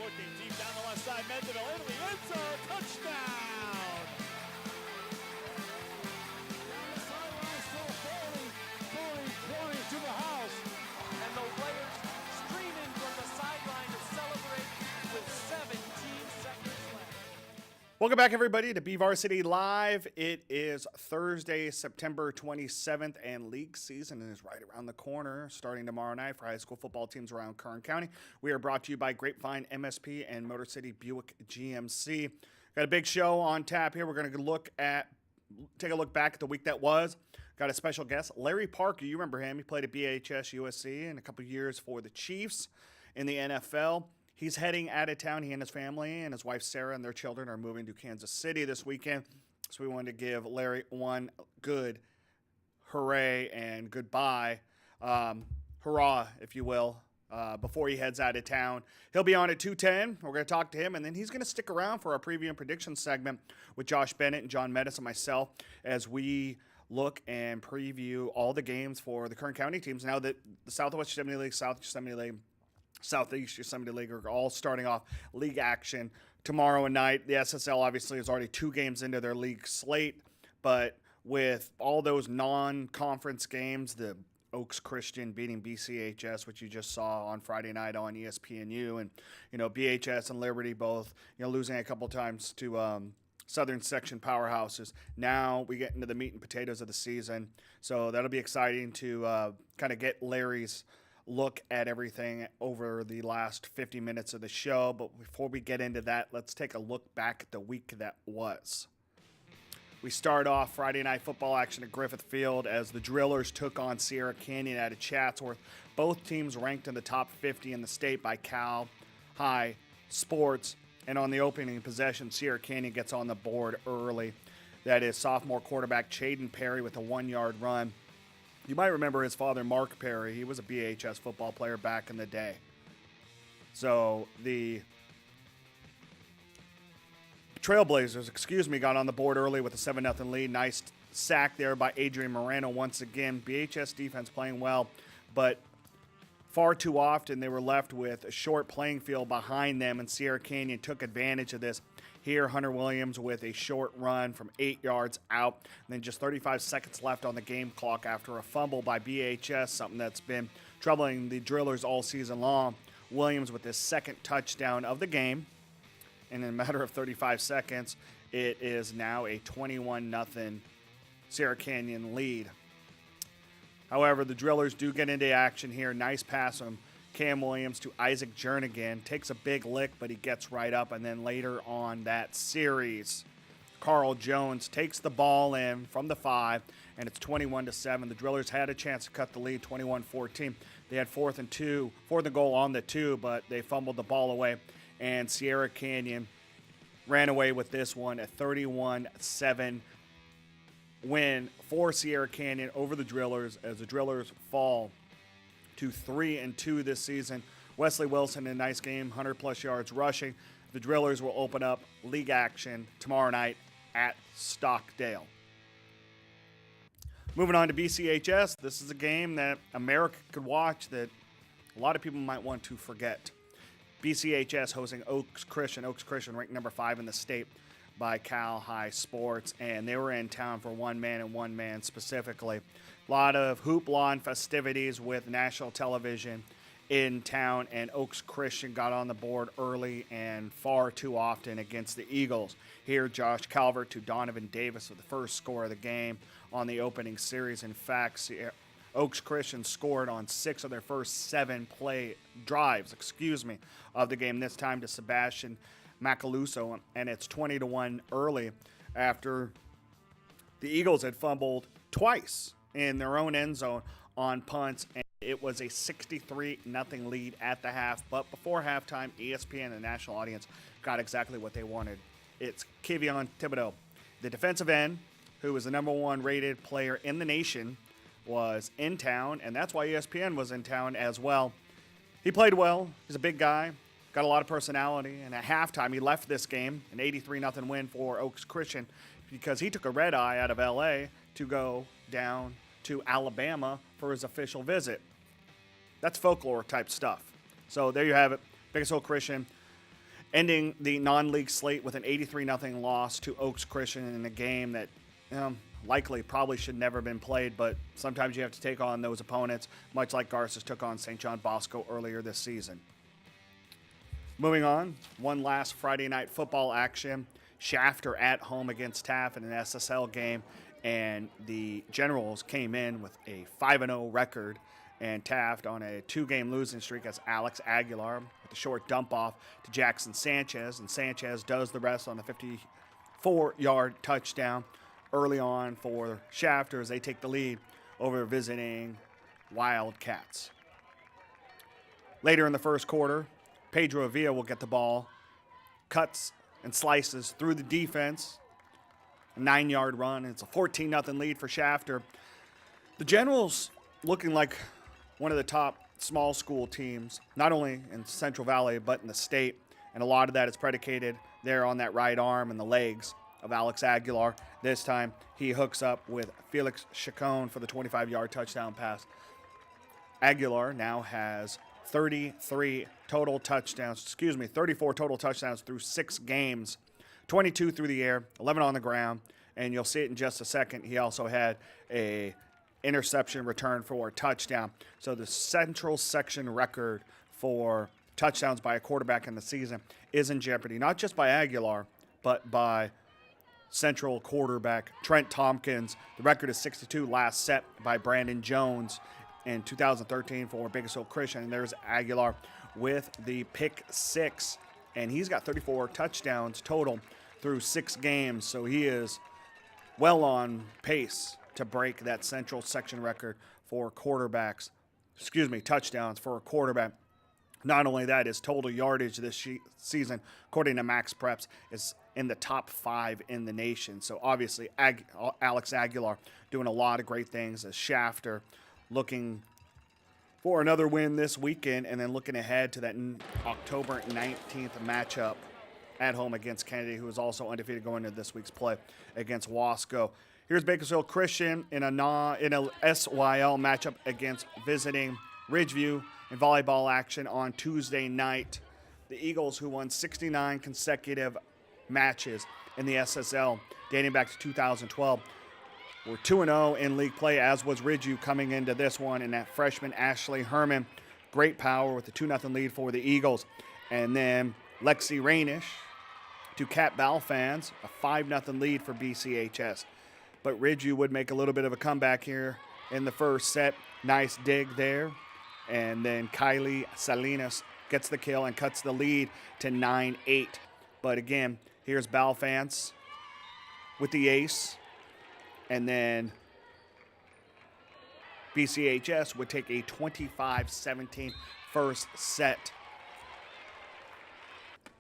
looking deep down the left side. Mendeville into the end zone. Touchdown! Down the sideline, still Foley to the house. And the players streaming from the sideline to celebrate with 17 seconds left. Welcome back, everybody, to BVarsity Live. It is Thursday, September 27th, and league season is right around the corner, starting tomorrow night for high school football teams around Kern County. We are brought to you by Grapevine MSP and Motor City Buick GMC. Got a big show on tap here. We're going to take a look back at the week that was. Got a special guest, Larry Parker. You remember him. He played at BHS USC and a couple years for the Chiefs in the NFL. He's heading out of town. He and his family and his wife Sarah and their children are moving to Kansas City this weekend. So we wanted to give Larry one good hooray and goodbye, hurrah, if you will, before he heads out of town. He'll be on at 2:10. We're going to talk to him, and then he's going to stick around for our preview and prediction segment with Josh Bennett and John Metis and myself as we look and preview all the games for the Kern County teams. Now that the Southwest Yosemite League, South Yosemite League, Southeast Yosemite League are all starting off league action tomorrow night. The SSL obviously is already 2 games into their league slate, but with all those non-conference games, the Oaks Christian beating BCHS, which you just saw on Friday night on ESPNU, and BHS and Liberty both losing a couple times to Southern Section powerhouses. Now we get into the meat and potatoes of the season, so that'll be exciting to kind of get Larry's look at everything over the last 50 minutes of the show. But before we get into that, let's take a look back at the week that was. We start off Friday night football action at Griffith Field as the Drillers took on Sierra Canyon out of Chatsworth. Both teams ranked in the top 50 in the state by Cal High Sports. And on the opening possession, Sierra Canyon gets on the board early. That is sophomore quarterback Chaden Perry with a 1-yard run. You might remember his father, Mark Perry. He was a BHS football player back in the day. So the Trailblazers, got on the board early with a 7-0 lead. Nice sack there by Adrian Moreno once again. BHS defense playing well, but far too often they were left with a short playing field behind them, and Sierra Canyon took advantage of this. Here, Hunter Williams with a short run from 8 yards out, and then just 35 seconds left on the game clock after a fumble by BHS, something that's been troubling the Drillers all season long. Williams with his second touchdown of the game, and in a matter of 35 seconds, it is now a 21-0 Sierra Canyon lead. However, the Drillers do get into action here. Nice pass from Cam Williams to Isaac Jernigan. Takes a big lick, but he gets right up. And then later on that series, Carl Jones takes the ball in from the 5, and it's 21-7. The Drillers had a chance to cut the lead, 21-14. They had fourth and goal on the 2, but they fumbled the ball away. And Sierra Canyon ran away with this one, a 31-7 win for Sierra Canyon over the Drillers as the Drillers fall to 3-2 this season. Wesley Wilson in a nice game, 100-plus yards rushing. The Drillers will open up league action tomorrow night at Stockdale. Moving on to BCHS, this is a game that America could watch that a lot of people might want to forget. BCHS hosting Oaks Christian. Oaks Christian ranked number 5 in the state by Cal High Sports, and they were in town for one man specifically. A lot of hoopla and festivities with national television in town, and Oaks Christian got on the board early and far too often against the Eagles. Here, Josh Calvert to Donovan Davis with the first score of the game on the opening series. In fact, Oaks Christian scored on 6 of their first 7 drives of the game, this time to Sebastian Macaluso, and it's 20-1 early after the Eagles had fumbled twice in their own end zone on punts, and it was a 63-0 lead at the half. But before halftime, ESPN and the national audience got exactly what they wanted. It's Kevion Thibodeau, the defensive end, who was the number 1 rated player in the nation, was in town, and that's why ESPN was in town as well. He played well. He's a big guy. Got a lot of personality, and at halftime he left this game, an 83-0 win for Oaks Christian, because he took a red eye out of L.A. to go down to Alabama for his official visit. That's folklore type stuff. So there you have it. Bakersfield Christian ending the non-league slate with an 83-0 loss to Oaks Christian in a game that likely probably should never have been played, but sometimes you have to take on those opponents, much like Garces took on St. John Bosco earlier this season. Moving on, one last Friday night football action. Shafter at home against Taft in an SSL game, and the Generals came in with a 5-0 record, and Taft on a 2-game losing streak as Alex Aguilar with a short dump off to Jackson Sanchez, and Sanchez does the rest on the 54-yard touchdown early on for Shafter as they take the lead over visiting Wildcats. Later in the first quarter, Pedro Avila will get the ball, cuts and slices through the defense, a 9-yard run. It's a 14-0 lead for Shafter. The Generals looking like one of the top small school teams, not only in Central Valley but in the state, and a lot of that is predicated there on that right arm and the legs of Alex Aguilar. This time he hooks up with Felix Chacon for the 25-yard touchdown pass. Aguilar now has 34 total touchdowns through 6 games, 22 through the air, 11 on the ground, and you'll see it in just a second. He also had a interception return for a touchdown. So the Central Section record for touchdowns by a quarterback in the season is in jeopardy, not just by Aguilar, but by Central quarterback Trent Tompkins. The record is 62, last set by Brandon Jones in 2013 for Bakersfield Christian. And there's Aguilar with the pick 6, and he's got 34 touchdowns total through 6 games. So he is well on pace to break that Central Section record for touchdowns for a quarterback. Not only that, his total yardage this season, according to Max Preps, is in the top 5 in the nation. So obviously, Alex Aguilar doing a lot of great things as Shafter looking for another win this weekend, and then looking ahead to that October 19th matchup at home against Kennedy, who is also undefeated going into this week's play against Wasco. Here's Bakersfield Christian in a SYL matchup against visiting Ridgeview in volleyball action on Tuesday night. The Eagles, who won 69 consecutive matches in the SSL dating back to 2012, were 2-0 in league play, as was Ridgeview coming into this one, and that freshman Ashley Herman, great power with the 2-0 lead for the Eagles. And then Lexi Rainish to Cat Ball fans, a 5-0 lead for BCHS. But Ridgeview would make a little bit of a comeback here in the first set. Nice dig there. And then Kylie Salinas gets the kill and cuts the lead to 9-8. But again, here's Balfans with the ace. And then BCHS would take a 25-17 first set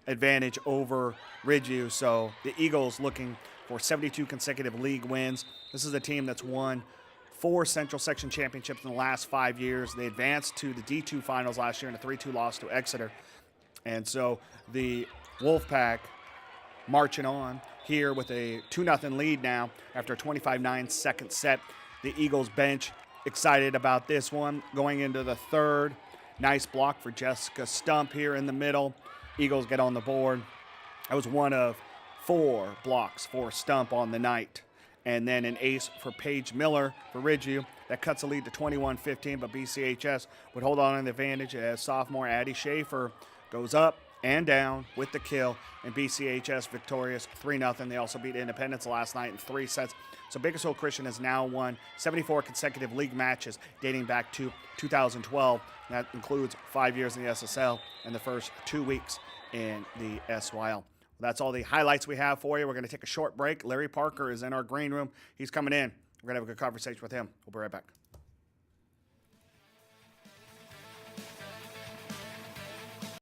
advantage over Ridgeview. So the Eagles looking for 72 consecutive league wins. This is a team that's won 4 Central Section championships in the last 5 years. They advanced to the D2 finals last year in a 3-2 loss to Exeter. And so the Wolfpack marching on here with a 2-0 lead now after a 25-9 second set. The Eagles bench excited about this one going into the third. Nice block for Jessica Stump here in the middle. Eagles get on the board. That was one of 4 blocks for Stump on the night. And then an ace for Paige Miller for Ridgeview. That cuts the lead to 21-15, but BCHS would hold on an advantage as sophomore Addie Schaefer goes up and down with the kill, and BCHS victorious 3-0. They also beat Independence last night in 3 sets. So Bakersfield Christian has now won 74 consecutive league matches dating back to 2012. That includes 5 years in the SSL and the first 2 weeks in the SYL. That's all the highlights we have for you. We're going to take a short break. Larry Parker is in our green room. He's coming in. We're going to have a good conversation with him. We'll be right back.